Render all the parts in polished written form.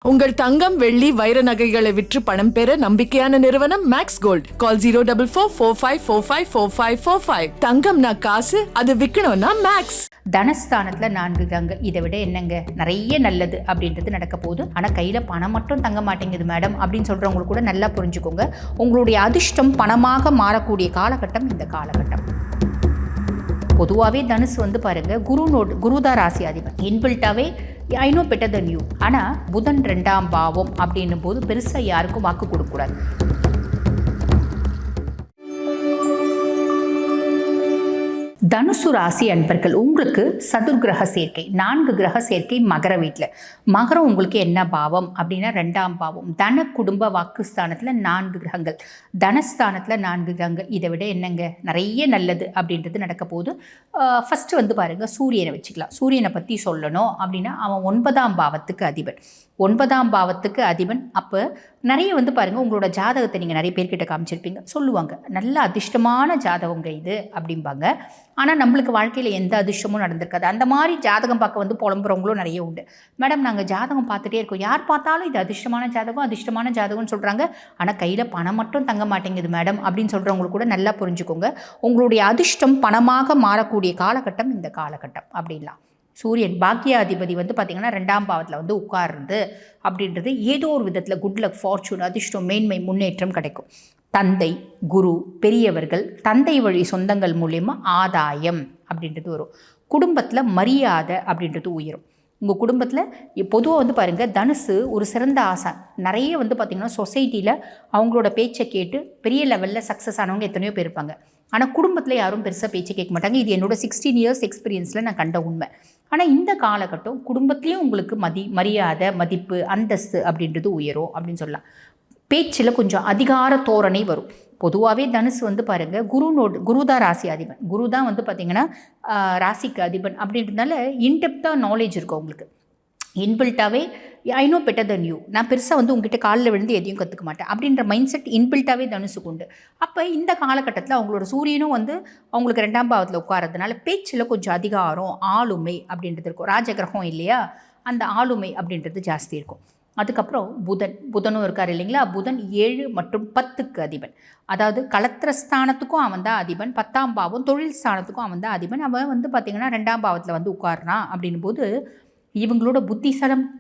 உங்கள் தங்கம் வெள்ளி வைர நகைகளை விற்று பணம் பெற நம்பிக்கையான நிறுவனம் மேக்ஸ் கோல்ட். கால் 04445454545. தங்கம்னா காசு, அது விற்கணும்னா மேக்ஸ். தனஸ்தானத்துல 4 கிரகங்கள். இதை விட என்னங்க நிறைய நல்லது அப்படின்றது நடக்க போகுது. ஆனா கையில பணம் மட்டும் தங்க மாட்டேங்குது மேடம் அப்படின்னு சொல்றவங்களுக்கு கூட நல்லா புரிஞ்சுக்கோங்க. உங்களுடைய அதிர்ஷ்டம் பணமாக மாறக்கூடிய காலகட்டம் இந்த காலகட்டம். பொதுவாகவே தனுசு வந்து பாருங்க, குருதான் ராசி அதிபர். இன்பில்ட்டாவே I know better than you. ஆனால் புதன் 2ஆம் பாவம் அப்படின்னும் போது பெருசாக யாருக்கும் வாக்கு கொடுக்கக்கூடாது. தனுசு ராசி அன்பர்கள், உங்களுக்கு சதுர்கிரக சேர்க்கை, 4 கிரக சேர்க்கை மகர வீட்டில். மகரம் உங்களுக்கு என்ன பாவம் அப்படின்னா 2ஆம் பாவம். தன குடும்ப வாக்குஸ்தானத்தில் 4 கிரகங்கள், தனஸ்தானத்தில் 4 கிரகங்கள். இதை விட என்னங்க நிறைய நல்லது அப்படின்றது நடக்க போகுது. ஃபஸ்ட்டு வந்து பாருங்கள், சூரியனை வச்சுக்கலாம். சூரியனை பற்றி சொல்லணும் அப்படின்னா அவன் 9ஆம் பாவத்துக்கு அதிபன். 9ஆம் பாவத்துக்கு அதிபன். அப்போ நிறைய வந்து பாருங்கள், உங்களோட ஜாதகத்தை நீங்கள் நிறைய பேர்கிட்ட காமிச்சிருப்பீங்க, சொல்லுவாங்க நல்ல அதிர்ஷ்டமான ஜாதகங்க இது அப்படிம்பாங்க. ஆனால் நம்மளுக்கு வாழ்க்கையில் எந்த அதிர்ஷ்டமும் நடந்திருக்காது. அந்த மாதிரி ஜாதகம் பார்க்க வந்து புலம்புறவங்களும் நிறைய உண்டு. மேடம் நாங்கள் ஜாதகம் பார்த்துட்டே இருக்கோம், யார் பார்த்தாலும் இது அதிர்ஷ்டமான ஜாதகம்னு சொல்கிறாங்க, ஆனால் கையில் பணம் மட்டும் தங்க மாட்டேங்குது மேடம் அப்படின்னு சொல்கிறவங்களுக்கு கூட நல்லா புரிஞ்சுக்கோங்க. உங்களுடைய அதிர்ஷ்டம் பணமாக மாறக்கூடிய காலகட்டம் இந்த காலகட்டம் அப்படின்லாம். சூரியன் பாக்கியாதிபதி வந்து பார்த்திங்கன்னா 2ஆம் பாவத்தில் வந்து உட்கார்றது அப்படின்றது ஏதோ ஒரு விதத்தில் குட் லக், ஃபார்ச்சூன், அதிர்ஷ்டம், மேன்மை, முன்னேற்றம் கிடைக்கும். தந்தை, குரு, பெரியவர்கள், தந்தை வழி சொந்தங்கள் மூலயமா ஆதாயம் அப்படின்றது வரும். குடும்பத்தில் மரியாதை அப்படின்றது உயரும். உங்கள் குடும்பத்தில் பொதுவாக வந்து பாருங்கள், தனுசு ஒரு சிறந்த ஆசை. நிறைய வந்து பார்த்திங்கன்னா சொசைட்டியில் அவங்களோட பேச்சை கேட்டு பெரிய லெவலில் சக்ஸஸ் ஆனவங்க எத்தனையோ பேர் இருப்பாங்க. ஆனால் குடும்பத்தில் யாரும் பெருசாக பேச்சு கேட்க மாட்டாங்க. இது என்னோட 16 இயர்ஸ் எக்ஸ்பீரியன்ஸில் நான் கண்ட உண்மை. ஆனால் இந்த காலகட்டம் குடும்பத்துலேயும் உங்களுக்கு மரியாதை, மதிப்பு, அந்தஸ்து அப்படின்றது உயரும் அப்படின்னு சொல்லலாம். பேச்சில் கொஞ்சம் அதிகார தோரணை வரும். பொதுவாகவே தனுசு வந்து பாருங்கள், குருதான் ராசி அதிபன். குரு தான் வந்து பார்த்திங்கன்னா ராசிக்கு அதிபன் அப்படின்றதுனால இன்டெப்த்தாக நாலேஜ் இருக்கும் உங்களுக்கு. இன்பில்ட்டாகவே I know better than you, நான் பெருசாக வந்து உங்ககிட்ட காலில் விழுந்து எதையும் கற்றுக்க மாட்டேன் அப்படின்ற மைண்ட் செட் இன்பில்ட்டாகவே தனுசுக்கு உண்டு. அப்போ இந்த காலகட்டத்தில் அவங்களோட சூரியனும் வந்து அவங்களுக்கு 2ஆம் பாவத்தில் உட்காரதுனால பேச்சில் கொஞ்சம் அதிகாரம், ஆளுமை அப்படின்றது இருக்கும். ராஜகிரகம் இல்லையா, அந்த ஆளுமை அப்படின்றது ஜாஸ்தி இருக்கும். அதுக்கப்புறம் புதனும் இருக்கார் இல்லைங்களா. புதன் 7 மற்றும் 10க்கு அதிபன். அதாவது கலத்திரஸ்தானத்துக்கும் அவன் தான் அதிபன், 10ஆம் பாவம் தொழில் ஸ்தானத்துக்கும் அவன் தான் அதிபன். அவன் வந்து பார்த்திங்கன்னா 2ஆம் பாவத்தில் வந்து உட்கார்றான் அப்படின்னும் போது இவங்களோட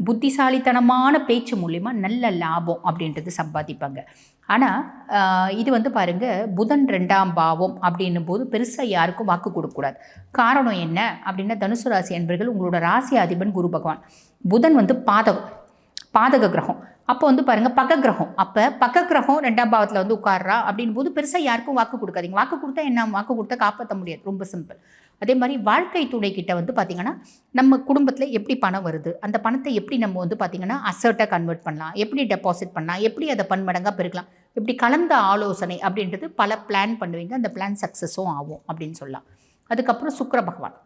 புத்திசாலித்தனமான பேச்சு மூலிமா நல்ல லாபம் அப்படின்றது சம்பாதிப்பாங்க. ஆனால் இது வந்து பாருங்கள், புதன் 2ஆம் பாவம் அப்படின்னும் போது பெருசாக யாருக்கும் வாக்கு கொடுக்கக்கூடாது. காரணம் என்ன அப்படின்னா, தனுசு ராசி என்பர்கள் உங்களோட ராசி அதிபன் குரு பகவான். புதன் வந்து பாதக கிரகம். அப்போ வந்து பாருங்கள் பக்க கிரகம். அப்போ பக்க கிரகம் 2ஆம் பாவத்தில் வந்து உட்கார்றா அப்படின் போது பெருசாக யாருக்கும் வாக்கு கொடுக்காதீங்க. வாக்கு கொடுத்தா என்ன, வாக்கு கொடுத்தா காப்பாற்ற முடியாது, ரொம்ப சிம்பிள். அதே மாதிரி வாழ்க்கை துணைக்கிட்ட வந்து பார்த்திங்கன்னா நம்ம குடும்பத்தில் எப்படி பணம் வருது, அந்த பணத்தை எப்படி நம்ம வந்து பார்த்திங்கன்னா அசர்ட்டாக கன்வெர்ட் பண்ணலாம், எப்படி டெபாசிட் பண்ணலாம், எப்படி அதை பன்மடங்காக பெருக்கலாம், இப்படி கலந்த ஆலோசனை அப்படின்றது பல பிளான் பண்ணுவீங்க. அந்த பிளான் சக்ஸஸும் ஆகும் அப்படின்னு சொல்லலாம். அதுக்கப்புறம் சுக்கிர பகவான்.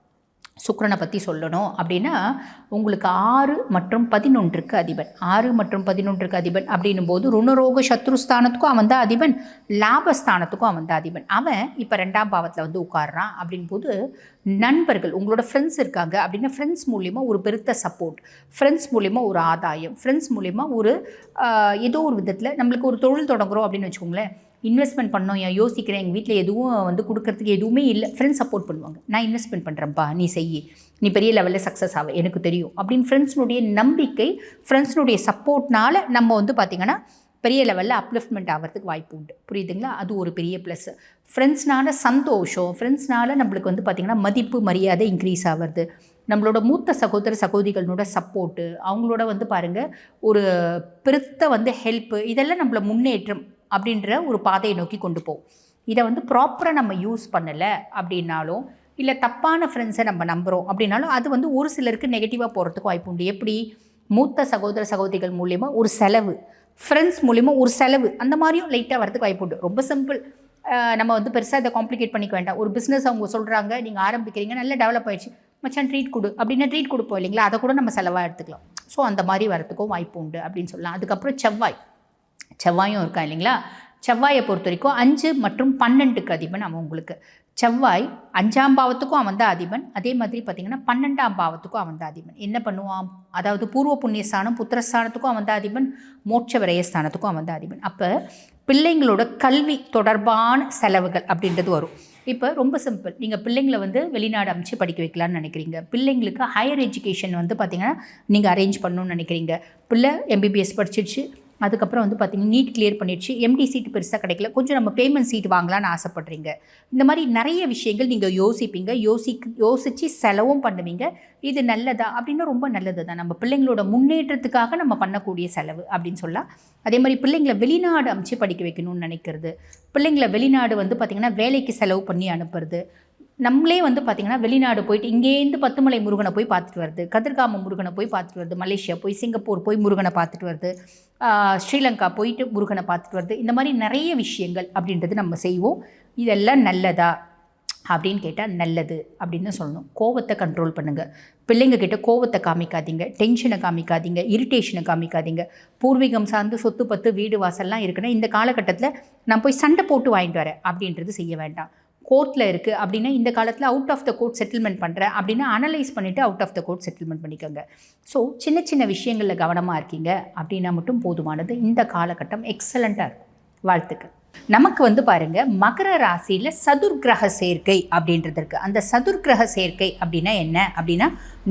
சுக்கிரனை பற்றி சொல்லணும் அப்படின்னா உங்களுக்கு 6 மற்றும் 11க்கு அதிபன். 6 மற்றும் 11க்கு அதிபன் அப்படின்னும் போது ருணரோக சத்ருஸ்தானத்துக்கும் அவன் தான் அதிபன், லாபஸ்தானத்துக்கும் அவன் தான் அதிபன். அவன் இப்போ 2ஆம் பாவத்தில் வந்து உட்கார்றான் அப்படின் போது நண்பர்கள், உங்களோட ஃப்ரெண்ட்ஸ் இருக்காங்க அப்படின்னா ஃப்ரெண்ட்ஸ் மூலிமா ஒரு பெருத்த சப்போர்ட், ஃப்ரெண்ட்ஸ் மூலிமா ஒரு ஆதாயம், ஃப்ரெண்ட்ஸ் மூலிமா ஒரு ஏதோ ஒரு விதத்தில் நம்மளுக்கு ஒரு தொழில் தொடங்குகிறோம் அப்படின்னு வச்சுக்கோங்களேன், இன்வெஸ்ட்மெண்ட் பண்ணோம், யோசிக்கிறேன், எங்கள் வீட்டில் எதுவும் வந்து கொடுக்கறதுக்கு எதுவுமே இல்லை, ஃப்ரெண்ட்ஸ் சப்போர்ட் பண்ணுவாங்க. நான் இன்வெஸ்ட்மெண்ட் பண்ணுறேன்ப்பா, நீ செய், நீ பெரிய லெவலில் சக்ஸஸ் ஆக எனக்கு தெரியும் அப்படின்னு ஃப்ரெண்ட்ஸ்னுடைய நம்பிக்கை, ஃப்ரெண்ட்ஸ்னுடைய சப்போர்ட்னால நம்ம வந்து பார்த்திங்கன்னா பெரிய லெவலில் அப்லிஃப்ட்மெண்ட் ஆகிறதுக்கு வாய்ப்பு உண்டு. புரியுதுங்களா? அது ஒரு பெரிய ப்ளஸ். ஃப்ரெண்ட்ஸ்னால சந்தோஷம், ஃப்ரெண்ட்ஸ்னால நம்மளுக்கு வந்து பார்த்திங்கன்னா மதிப்பு, மரியாதை இன்க்ரீஸ் ஆகிறது. நம்மளோட மூத்த சகோதரிகளோட சப்போர்ட்டு, அவங்களோட வந்து பாருங்கள் ஒரு பெருத்த வந்து ஹெல்ப்பு, இதெல்லாம் நம்மளை முன்னேற்றம் அப்படின்ற ஒரு பாதையை நோக்கி கொண்டு போகும். இதை வந்து ப்ராப்பராக நம்ம யூஸ் பண்ணலை அப்படின்னாலும், இல்லை தப்பான ஃப்ரெண்ட்ஸை நம்ம நம்புகிறோம் அப்படின்னாலும் அது வந்து ஒரு சிலருக்கு நெகட்டிவாக போகிறதுக்கு வாய்ப்பு உண்டு. எப்படி, மூத்த சகோதரிகள் மூலிமா ஒரு செலவு, ஃப்ரெண்ட்ஸ் மூலிமா ஒரு செலவு, அந்த மாதிரியும் லைட்டாக வரதுக்கு வாய்ப்பு உண்டு. ரொம்ப சிம்பிள். நம்ம வந்து பெருசாக இதை காம்ப்ளிகேட் பண்ணிக்க வேண்டாம். ஒரு பிஸ்னஸ் அவங்க சொல்கிறாங்க, நீங்கள் ஆரம்பிக்கிறீங்க, நல்லா டெவலப் ஆகிடுச்சு, மச்சான் ட்ரீட் கொடு அப்படின்னா ட்ரீட் கொடுப்போம் இல்லைங்களா, அதை கூட நம்ம செலவாக எடுத்துக்கலாம். ஸோ அந்த மாதிரி வரத்துக்கும் வாய்ப்பு உண்டு அப்படின்னு சொல்லலாம். அதுக்கப்புறம் செவ்வாயும் இருக்கா இல்லைங்களா. செவ்வாயை பொறுத்த வரைக்கும் 5 மற்றும் 12க்கு அதிபன் அவன் உங்களுக்கு. செவ்வாய் 5ஆம் பாவத்துக்கும் அவன் தான் அதிபன். அதே மாதிரி பார்த்திங்கன்னா 12ஆம் பாவத்துக்கும் அவன் தான் அதிபன். என்ன பண்ணுவான்? அதாவது பூர்வ புண்ணியஸ்தானம், புத்திரஸ்தானத்துக்கும் அவன் தான் அதிபன், மோட்ச விரயஸ்தானத்துக்கும் அவன் தான் அதிபன். அப்போ பிள்ளைங்களோட கல்வி தொடர்பான செலவுகள் அப்படின்றது வரும். இப்போ ரொம்ப சிம்பிள், நீங்கள் பிள்ளைங்களை வந்து வெளிநாடு அனுப்பிச்சு படிக்க வைக்கலான்னு நினைக்கிறீங்க. பிள்ளைங்களுக்கு ஹையர் எஜுகேஷன் வந்து பார்த்திங்கன்னா நீங்கள் அரேஞ்ச் பண்ணணும்னு நினைக்கிறீங்க. பிள்ளை MBBS படிச்சிடுச்சு, அதுக்கப்புறம் வந்து பார்த்திங்கன்னா நீட் கிளியர் பண்ணிடுச்சு, MD சீட்டு பெருசாக கிடைக்கல, கொஞ்சம் நம்ம பேமெண்ட் சீட் வாங்கலான்னு ஆசைப்பட்றீங்க. இந்த மாதிரி நிறைய விஷயங்கள் நீங்கள் யோசிப்பீங்க. யோசித்து செலவும் பண்ணுவீங்க. இது நல்லதா அப்படின்னா ரொம்ப நல்லது தான். நம்ம பிள்ளைங்களோட முன்னேற்றத்துக்காக நம்ம பண்ணக்கூடிய செலவு அப்படின்னு சொல்லலாம். அதே மாதிரி பிள்ளைங்களை வெளிநாடு அனுப்பிச்சு படிக்க வைக்கணும்னு நினைக்கிறது, பிள்ளைங்களை வெளிநாடு வந்து பார்த்திங்கன்னா வேலைக்கு செலவு பண்ணி அனுப்புறது, நம்மளே வந்து பார்த்திங்கன்னா வெளிநாடு போயிட்டு இங்கேருந்து பத்துமலை முருகனை போய் பார்த்துட்டு வருது, கதிர்காம முருகனை போய் பார்த்துட்டு வருது, மலேசியா போய் சிங்கப்பூர் போய் முருகனை பார்த்துட்டு வருது, ஸ்ரீலங்கா போயிட்டு முருகனை பார்த்துட்டு வருது. இந்த மாதிரி நிறைய விஷயங்கள் அப்படின்றது நம்ம செய்வோம். இதெல்லாம் நல்லதா அப்படின்னு கேட்டால் நல்லது அப்படின்னு தான் சொல்லணும். கோவத்தை கண்ட்ரோல் பண்ணுங்கள். பிள்ளைங்க கிட்ட கோவத்தை காமிக்காதீங்க, டென்ஷனை காமிக்காதீங்க, இரிட்டேஷனை காமிக்காதீங்க. பூர்வீகம் சார்ந்து சொத்து பத்து வீடு வாசல்லாம் இருக்குன்னா இந்த காலகட்டத்தில் நான் போய் சண்டை போட்டு வாங்கிட்டு வரேன் அப்படின்றது செய்ய வேண்டாம். கோர்ட்டில் இருக்குது அப்படின்னா இந்த காலத்தில் out of the court settlement பண்ணுறேன் அப்படின்னா அனலைஸ் பண்ணிவிட்டு out of the court settlement பண்ணிக்கோங்க. ஸோ சின்ன சின்ன விஷயங்களில் கவனமாக இருக்கீங்க அப்படின்னா மட்டும் போதுமானது. இந்த காலகட்டம் எக்ஸலண்ட்டாக இருக்கும். வாழ்த்துக்கள். நமக்கு வந்து பாருங்கள், மகர ராசியில் சதுர்கிரக சேர்க்கை அப்படின்றது இருக்குது. அந்த சதுர்கிரக சேர்க்கை அப்படின்னா என்ன அப்படின்னா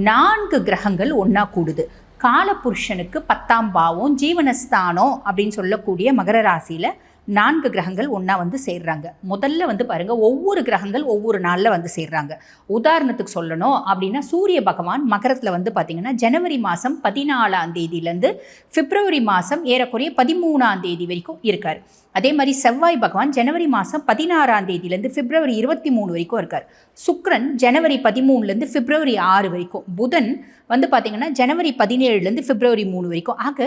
4 கிரகங்கள் ஒன்றா கூடுது. காலபுருஷனுக்கு 10ஆம் பாவம் ஜீவனஸ்தானம் அப்படின்னு சொல்லக்கூடிய மகர ராசியில் 4 கிரகங்கள் ஒன்றா வந்து சேர்றாங்க. முதல்ல வந்து பாருங்கள், ஒவ்வொரு கிரகங்கள் ஒவ்வொரு நாளில் வந்து சேர்றாங்க. உதாரணத்துக்கு சொல்லணும் அப்படின்னா சூரிய பகவான் மகரத்தில் வந்து பார்த்திங்கன்னா ஜனவரி மாதம் 14ஆம் தேதியிலேருந்து பிப்ரவரி மாதம் ஏறக்குறைய 13ஆம் தேதி வரைக்கும் இருக்கார். அதே மாதிரி செவ்வாய் பகவான் ஜனவரி மாதம் 16ஆம் தேதியிலேருந்து பிப்ரவரி 23 வரைக்கும் இருக்கார். சுக்கிரன் ஜனவரி 13லேருந்து பிப்ரவரி 6 வரைக்கும். புதன் வந்து பார்த்திங்கன்னா ஜனவரி 17லேருந்து பிப்ரவரி 3 வரைக்கும். ஆக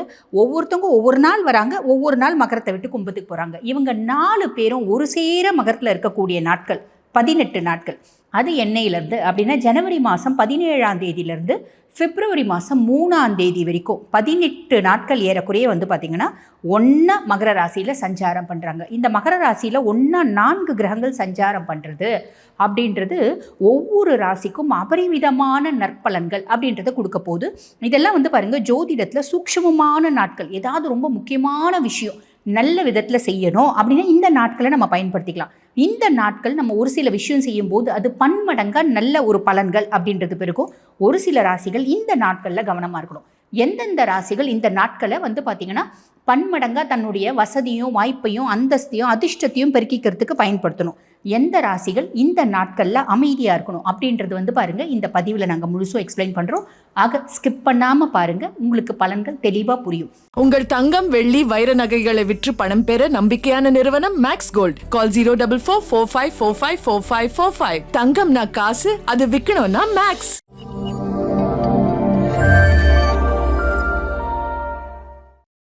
ஒவ்வொருத்தவங்க ஒவ்வொரு நாள் வராங்க, ஒவ்வொரு நாள் மகரத்தை விட்டு கும்பத்துக்கு போகிறாங்க. இவங்க 4 பேரும் ஒரு சேர மகரத்தில் இருக்கக்கூடிய நாட்கள் 18 நாட்கள். அது என்னையிலேருந்து அப்படின்னா ஜனவரி மாதம் 17ஆம் தேதியிலேருந்து பிப்ரவரி மாதம் 3ஆம் தேதி வரைக்கும் 18 நாட்கள் ஏறக்குறைய வந்து பார்த்திங்கன்னா ஒன்றா மகர ராசியில் சஞ்சாரம் பண்ணுறாங்க. இந்த மகர ராசியில் ஒன்றா 4 கிரகங்கள் சஞ்சாரம் பண்ணுறது அப்படின்றது ஒவ்வொரு ராசிக்கும் அபரிவிதமான நற்பலன்கள் அப்படின்றத கொடுக்க போகுது. இதெல்லாம் வந்து பாருங்கள், ஜோதிடத்தில் சூக்ஷ்மமான நாட்கள். ஏதாவது ரொம்ப முக்கியமான விஷயம் நல்ல விதத்தில் செய்யணும் அப்படின்னா இந்த நாட்களை நம்ம பயன்படுத்திக்கலாம். இந்த நாட்கள் நம்ம ஒரு சில விஷயம் செய்யும்போது அது பன்மடங்காக நல்ல ஒரு பலன்கள் அப்படின்றது பிறகும். ஒரு சில ராசிகள் இந்த நாட்களில் கவனமாக இருக்கணும். எந்தெந்த ராசிகள் இந்த நாட்களை வந்து பார்த்திங்கன்னா பன்மடங்காக தன்னுடைய வசதியும் வாய்ப்பையும் அந்தஸ்தையும் அதிர்ஷ்டத்தையும் பெருக்கிக்கிறதுக்கு பயன்படுத்தணும், எந்த ராசிகள் இந்த நாட்களில் அமைதியாக இருக்கணும் அப்படின்றது வந்து பாருங்கள், இந்த பதிவில் நாங்கள் முழுசும் எக்ஸ்பிளைன் பண்ணுறோம். ஆக ஸ்கிப் பண்ணாமல் பாருங்கள், உங்களுக்கு பலன்கள் தெளிவாக புரியும். உங்கள் தங்கம் வெள்ளி வைர நகைகளை விற்று பணம் பெற நம்பிக்கையான நிறுவனம் மேக்ஸ் கோல்ட். கால் 04445454545. தங்கம்னா காசு, அது விற்கணும்னா மேக்ஸ்.